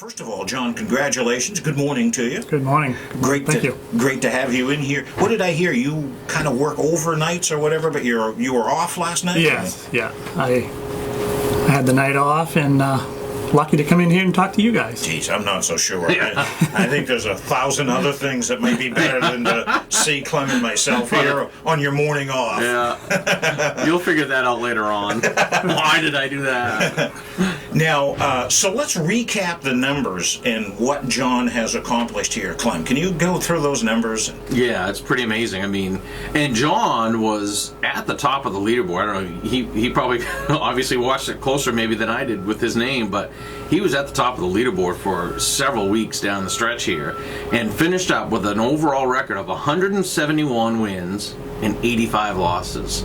First of all, John, congratulations. Good morning to you. Good morning. Great Thank you. Great to have you in here. What did I hear? You kind of work overnights or whatever, but you were off last night? Yes, yeah. I had the night off and lucky to come in here and talk to you guys. Geez, I'm not so sure. I think there's 1,000 other things that may be better than to see Clem and myself here on your morning off. Yeah. You'll figure that out later on. Why did I do that? Now, so let's recap the numbers and what John has accomplished here. Clem, can you go through those numbers? Yeah, it's pretty amazing. I mean, and John was at the top of the leaderboard. I don't know, he probably obviously watched it closer maybe than I did with his name, but he was at the top of the leaderboard for several weeks down the stretch here and finished up with an overall record of 171 wins and 85 losses.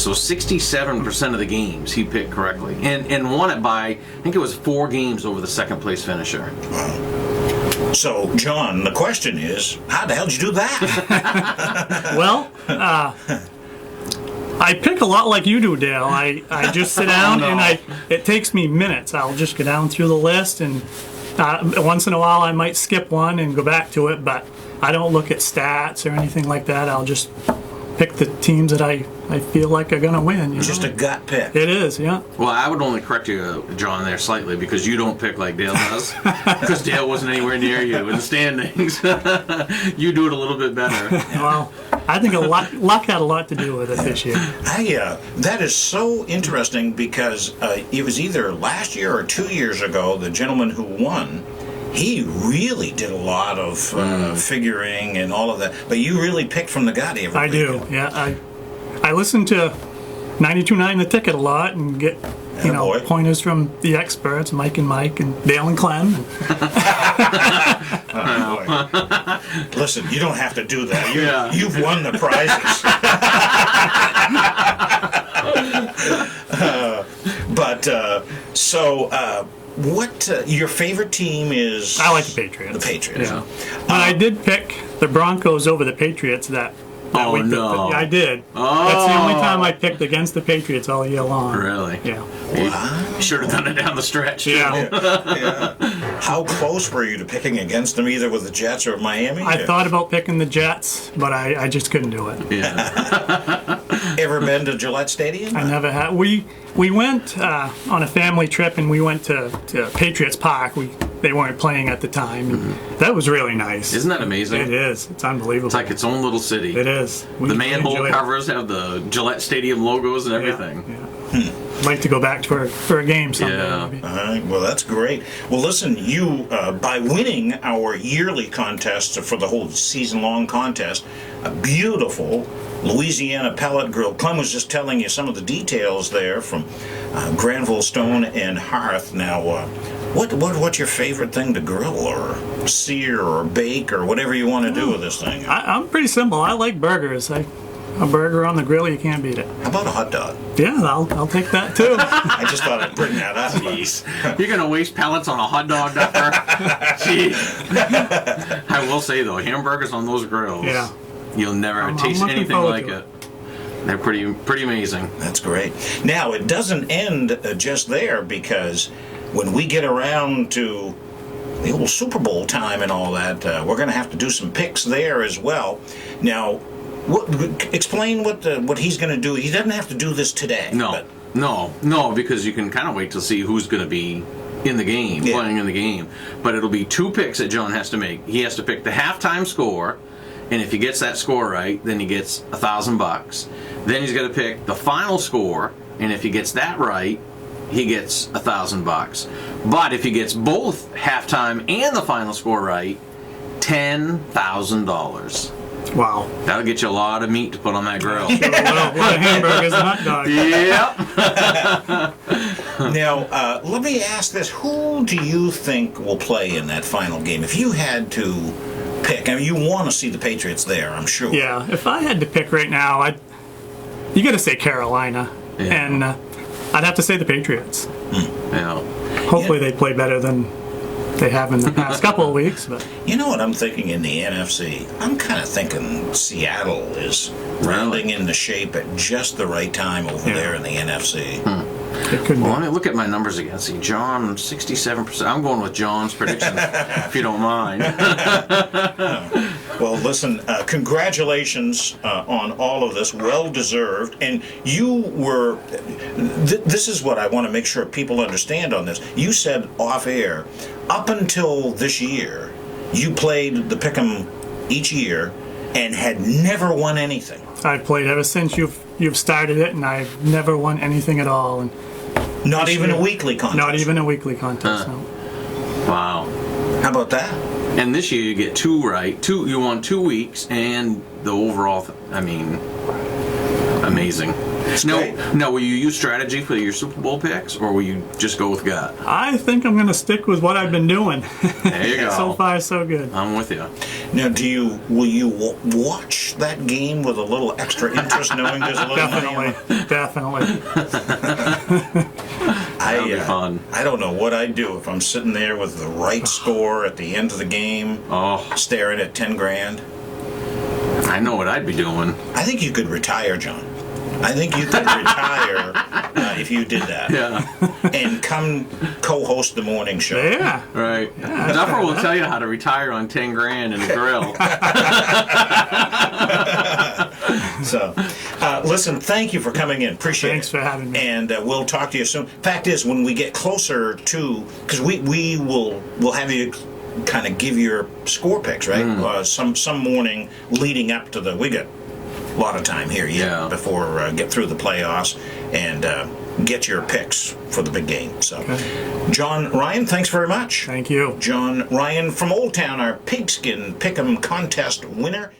So 67% of the games he picked correctly and won it by, I think it was 4 games over the second place finisher. Wow. So, John, the question is, how the hell did you do that? Well, I pick a lot like you do, Dale. I just sit down and it takes me minutes. I'll just go down through the list and once in a while I might skip one and go back to it, but I don't look at stats or anything like that. I'll just pick the teams that I feel like are going to win. It's just a gut pick. It is, yeah. Well, I would only correct you, John, there slightly because you don't pick like Dale does. Because Dale wasn't anywhere near you in the standings. You do it a little bit better. Well, I think luck had a lot to do with it this year. That is so interesting because it was either last year or 2 years ago, the gentleman who won, he really did a lot of figuring and all of that. But you really picked from the gut every week. I do, yeah. I listen to 92.9 The Ticket a lot and get pointers from the experts, Mike and Dale and Clem. Oh, boy. Listen, you don't have to do that. You've won the prizes. What your favorite team is? I like the Patriots. The Patriots. Yeah. But I did pick the Broncos over the Patriots that week. No. I did. Oh. That's the only time I picked against the Patriots all year long. Really? Yeah. Wow. You should have done it down the stretch. Yeah. How close were you to picking against them, either with the Jets or Miami? I thought about picking the Jets, but I just couldn't do it. Yeah. Ever been to Gillette Stadium? I never had. We went on a family trip and we went to Patriots Park. They weren't playing at the time. And that was really nice. Isn't that amazing? It is. It's unbelievable. It's like its own little city. It is. The manhole covers have the Gillette Stadium logos and everything. Yeah. I'd like to go back for a game someday. Yeah. Maybe. All right. Well, that's great. Well, listen, you by winning our yearly contest for the whole season-long contest, a beautiful Louisiana pellet grill. Clem was just telling you some of the details there from Granville Stone and Hearth. Now, what's your favorite thing to grill or sear or bake or whatever you want to do with this thing? I'm pretty simple. I like burgers. A burger on the grill, you can't beat it. How about a hot dog? Yeah, I'll take that too. I just thought I'd bring that up. Jeez. You're going to waste pellets on a hot dog, Doctor? Jeez. I will say, though, hamburgers on those grills, you'll never taste anything like it. They're pretty amazing. That's great. Now, it doesn't end just there, because when we get around to the old Super Bowl time and all that, we're going to have to do some picks there as well. Now, explain what he's going to do. He doesn't have to do this today. No, because you can kind of wait to see who's going to be in the game, playing in the game. But it'll be 2 picks that John has to make. He has to pick the halftime score, and if he gets that score right, then he gets $1,000. Then he's got to pick the final score, and if he gets that right, he gets $1,000. But if he gets both halftime and the final score right, $10,000. Wow. That'll get you a lot of meat to put on that grill. A lot of hamburgers and hot dogs. Yep. Now, let me ask this. Who do you think will play in that final game? If you had to pick, I mean, you want to see the Patriots there, I'm sure. Yeah, if I had to pick right now, you got to say Carolina. Yeah. And I'd have to say the Patriots. Yeah. Hopefully they play better than they have in the past couple of weeks. But you know what I'm thinking in the NFC? I'm kind of thinking Seattle is rounding into shape at just the right time over there in the NFC. It could be. Well, let me look at my numbers again. See, John, 67%. I'm going with John's predictions, if you don't mind. Well, listen, congratulations on all of this, well deserved. And you were, this is what I want to make sure people understand on this. You said off air, up until this year, you played the Pick 'em each year and had never won anything. I've played ever since you've started it, and I've never won anything at all. And Not even a weekly contest. not even a weekly contest. No. Wow. How about that? And this year you get 2 right. You won 2 weeks, and the overall, amazing. great. Now, will you use strategy for your Super Bowl picks, or will you just go with gut? I think I'm going to stick with what I've been doing. There you go. So far, so good. I'm with you. Now, will you watch that game with a little extra interest, knowing there's a little money on it? Definitely. That'll be fun. I don't know what I'd do if I'm sitting there with the right score at the end of the game, staring at 10 grand. I know what I'd be doing. I think you could retire, John. I think you could retire if you did that. Yeah. And come co-host the morning show. Yeah. Right. Duffer will tell you how to retire on 10 grand in a grill. So, listen, thank you for coming in. Appreciate it. Thanks for having me. And we'll talk to you soon. Fact is, when we get closer to, because we'll have you kind of give your score picks, right? Some morning leading up to we got a lot of time here yet before get through the playoffs and get your picks for the big game. So, John Ryan, thanks very much. Thank you. John Ryan from Old Town, our Pigskin Pick 'em contest winner.